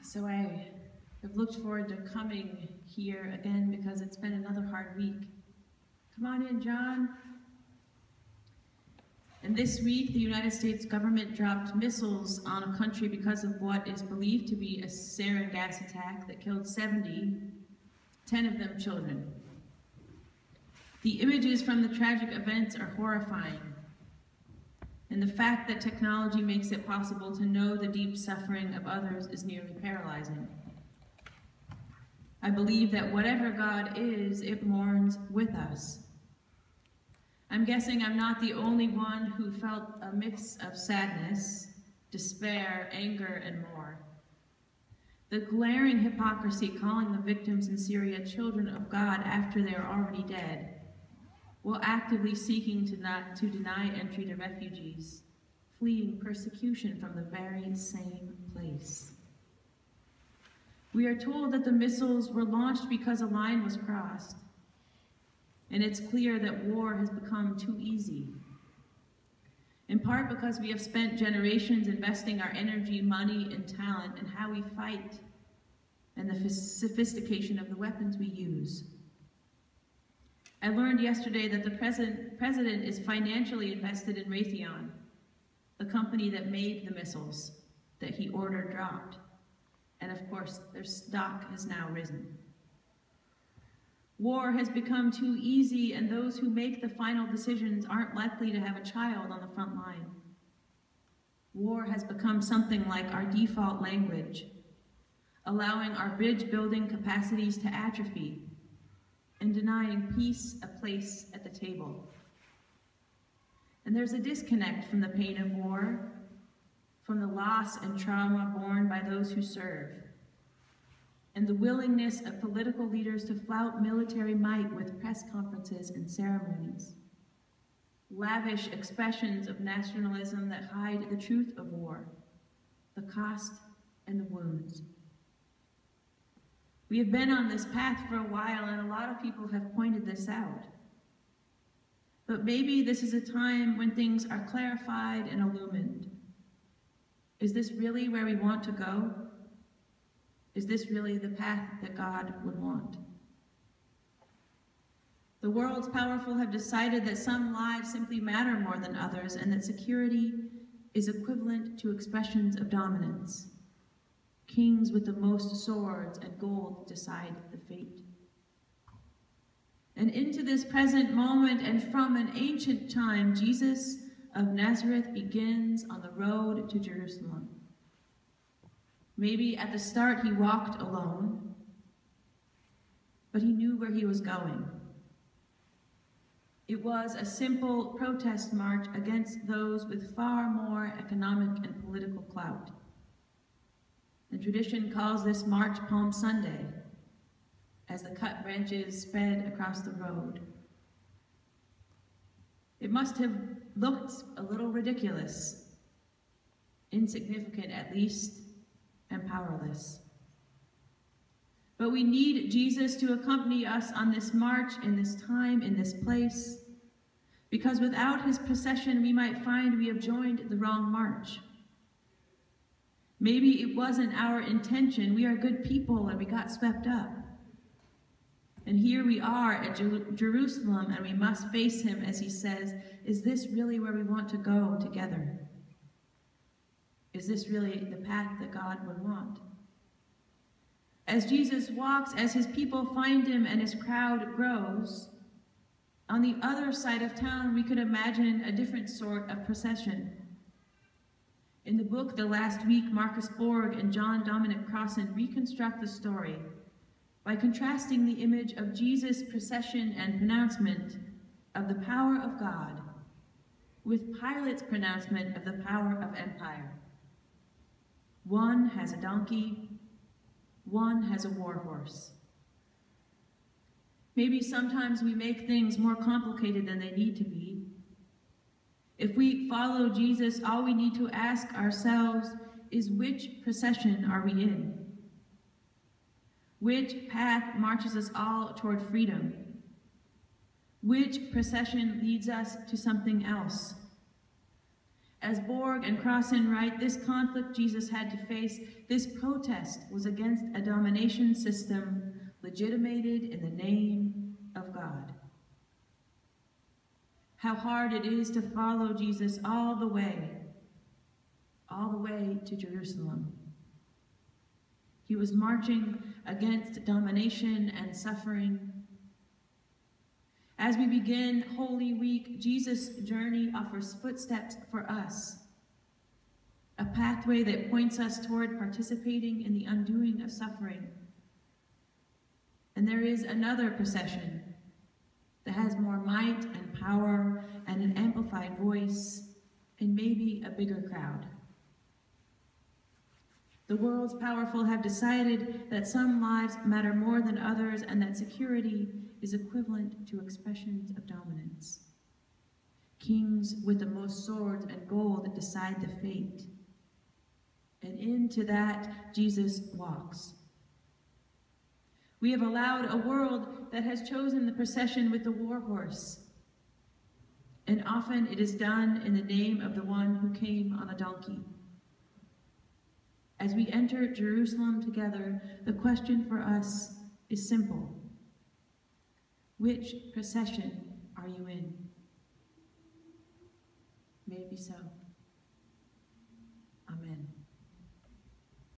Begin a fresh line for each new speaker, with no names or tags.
So I have looked forward to coming here again because it's been another hard week. Come on in, John. And this week, the United States government dropped missiles on a country because of what is believed to be a sarin gas attack that killed 70, 10 of them children. The images from the tragic events are horrifying. And the fact that technology makes it possible to know the deep suffering of others is nearly paralyzing. I believe that whatever God is, it mourns with us. I'm guessing I'm not the only one who felt a mix of sadness, despair, anger, and more. The glaring hypocrisy calling the victims in Syria children of God after they are already dead, while actively seeking to deny entry to refugees, fleeing persecution from the very same place. We are told that the missiles were launched because a line was crossed, and it's clear that war has become too easy, in part because we have spent generations investing our energy, money, and talent in how we fight and the sophistication of the weapons we use. I learned yesterday that the president is financially invested in Raytheon, the company that made the missiles that he ordered dropped. And of course, their stock has now risen. War has become too easy, and those who make the final decisions aren't likely to have a child on the front line. War has become something like our default language, allowing our bridge-building capacities to atrophy and denying peace a place at the table. And there's a disconnect from the pain of war, from the loss and trauma borne by those who serve, and the willingness of political leaders to flout military might with press conferences and ceremonies, lavish expressions of nationalism that hide the truth of war, the cost and the wounds. We have been on this path for a while, and a lot of people have pointed this out. But maybe this is a time when things are clarified and illumined. Is this really where we want to go? Is this really the path that God would want? The world's powerful have decided that some lives simply matter more than others, and that security is equivalent to expressions of dominance. Kings with the most swords and gold decide the fate. And into this present moment and from an ancient time, Jesus of Nazareth begins on the road to Jerusalem. Maybe at the start he walked alone, but he knew where he was going. It was a simple protest march against those with far more economic and political clout. The tradition calls this march Palm Sunday, as the cut branches spread across the road. It must have looked a little ridiculous, insignificant at least, and powerless. But we need Jesus to accompany us on this march, in this time, in this place, because without his procession, we might find we have joined the wrong march. Maybe it wasn't our intention. We are good people and we got swept up. And here we are at Jerusalem, and we must face him as he says, is this really where we want to go together? Is this really the path that God would want? As Jesus walks, as his people find him and his crowd grows, on the other side of town, we could imagine a different sort of procession. In the book The Last Week, Marcus Borg and John Dominic Crossan reconstruct the story by contrasting the image of Jesus' procession and pronouncement of the power of God with Pilate's pronouncement of the power of empire. One has a donkey, one has a war horse. Maybe sometimes we make things more complicated than they need to be. If we follow Jesus, all we need to ask ourselves is, which procession are we in? Which path marches us all toward freedom? Which procession leads us to something else? As Borg and Crossan write, this conflict Jesus had to face, this protest was against a domination system legitimated in the name of God. How hard it is to follow Jesus all the way to Jerusalem. He was marching against domination and suffering. As we begin Holy Week, Jesus' journey offers footsteps for us, a pathway that points us toward participating in the undoing of suffering. And there is another procession that has more might and power and an amplified voice and maybe a bigger crowd. The world's powerful have decided that some lives matter more than others and that security is equivalent to expressions of dominance. Kings with the most swords and gold decide the fate. And into that, Jesus walks. We have allowed a world that has chosen the procession with the war horse. And often it is done in the name of the one who came on a donkey. As we enter Jerusalem together, the question for us is simple. Which procession are you in? May it be so.